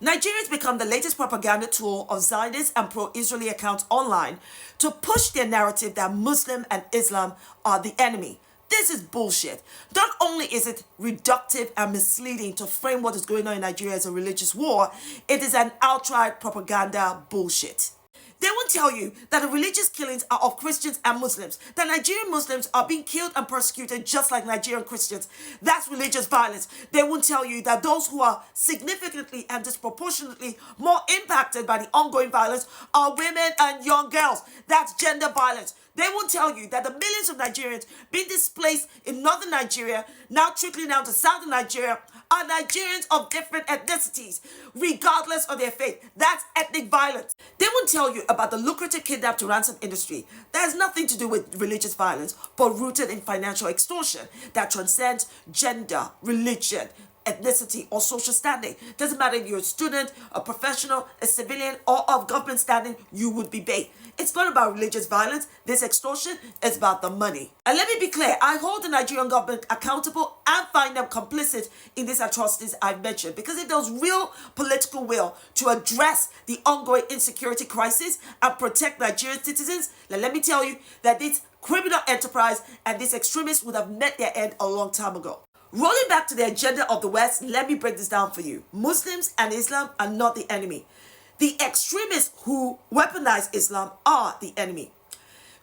Nigerians become the latest propaganda tool of Zionists and pro-Israeli accounts online to push their narrative that Muslim and Islam are the enemy. This is bullshit. Not only is it reductive and misleading to frame what is going on in Nigeria as a religious war, it is an outright propaganda bullshit. They won't tell you that the religious killings are of Christians and Muslims, that Nigerian Muslims are being killed and persecuted just like Nigerian Christians. That's religious violence. They won't tell you that those who are significantly and disproportionately more impacted by the ongoing violence are women and young girls. That's gender violence. They won't tell you that the millions of Nigerians being displaced in northern Nigeria, now trickling down to southern Nigeria, are Nigerians of different ethnicities, regardless of their faith. That's ethnic violence. They won't tell you about the lucrative kidnap to ransom industry that has nothing to do with religious violence, but rooted in financial extortion that transcends gender, religion, ethnicity, or social standing. Doesn't matter if you're a student, a professional, a civilian, or of government standing, you would be bait. It's not about religious violence. This extortion is about the money. And let me be clear, I hold the Nigerian government accountable and find them complicit in these atrocities I've mentioned. Because if there was real political will to address the ongoing insecurity crisis and protect Nigerian citizens, then let me tell you that this criminal enterprise and these extremists would have met their end a long time ago. Rolling back to the agenda of the West, let me break this down for you. Muslims and Islam are not the enemy. The extremists who weaponize Islam are the enemy.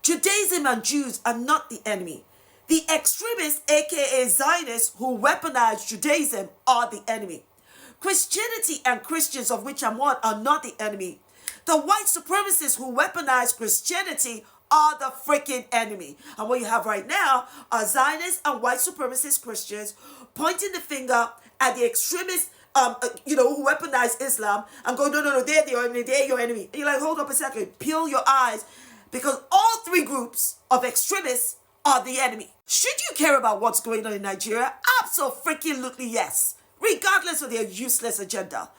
Judaism and Jews are not the enemy. The extremists, aka Zionists, who weaponize Judaism are the enemy. Christianity and Christians, of which I'm one, are not the enemy. The white supremacists who weaponize Christianity are the freaking enemy. And what you have right now are Zionists and white supremacist Christians pointing the finger at the extremists, who weaponize Islam and go, no, they're your enemy, they're your enemy. And you're like, hold up a second, peel your eyes, because all three groups of extremists are the enemy. Should you care about what's going on in Nigeria? Absolutely yes, regardless of their useless agenda.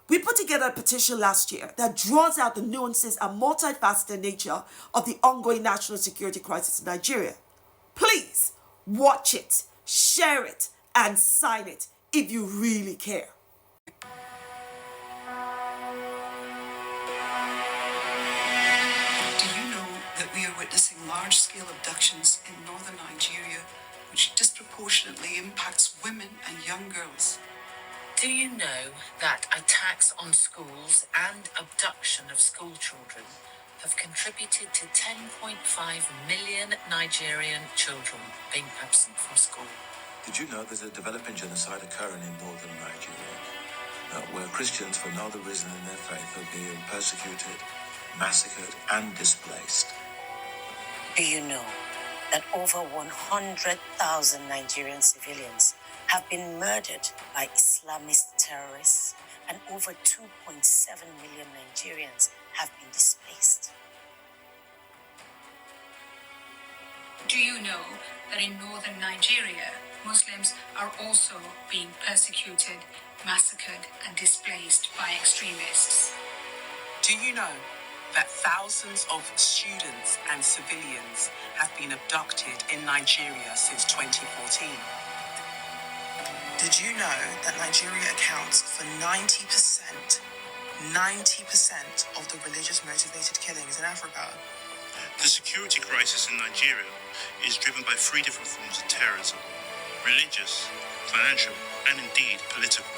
We put together a petition last year that draws out the nuances and multifaceted nature of the ongoing national security crisis in Nigeria. Please watch it, share it, and sign it if you really care. Do you know that we are witnessing large-scale abductions in northern Nigeria, which disproportionately impacts women and young girls? Do you know that attacks on schools and abduction of school children have contributed to 10.5 million Nigerian children being absent from school? Did you know there's a developing genocide occurring in northern Nigeria, where Christians, for no other reason than their faith, are being persecuted, massacred, and displaced? Do you know that over 100,000 Nigerian civilians have been murdered by Islamist terrorists, and over 2.7 million Nigerians have been displaced? Do you know that in northern Nigeria, Muslims are also being persecuted, massacred, and displaced by extremists? Do you know that thousands of students and civilians have been abducted in Nigeria since 2014? Did you know that Nigeria accounts for 90% of the religious motivated killings in Africa? The security crisis in Nigeria is driven by three different forms of terrorism: religious, financial, and indeed political.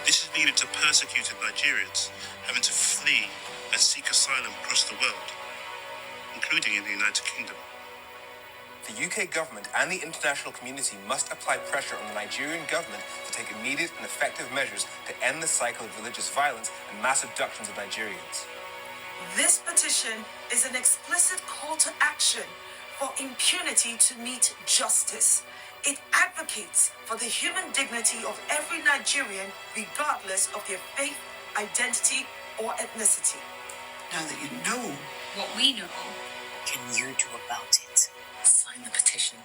This has led to persecuted Nigerians having to flee and seek asylum across the world, including in the United Kingdom. The UK government and the international community must apply pressure on the Nigerian government to take immediate and effective measures to end the cycle of religious violence and mass abductions of Nigerians. This petition is an explicit call to action for impunity to meet justice. It advocates for the human dignity of every Nigerian, regardless of their faith, identity, or ethnicity. Now that you know What we know, Can you do about it? Sign the petition.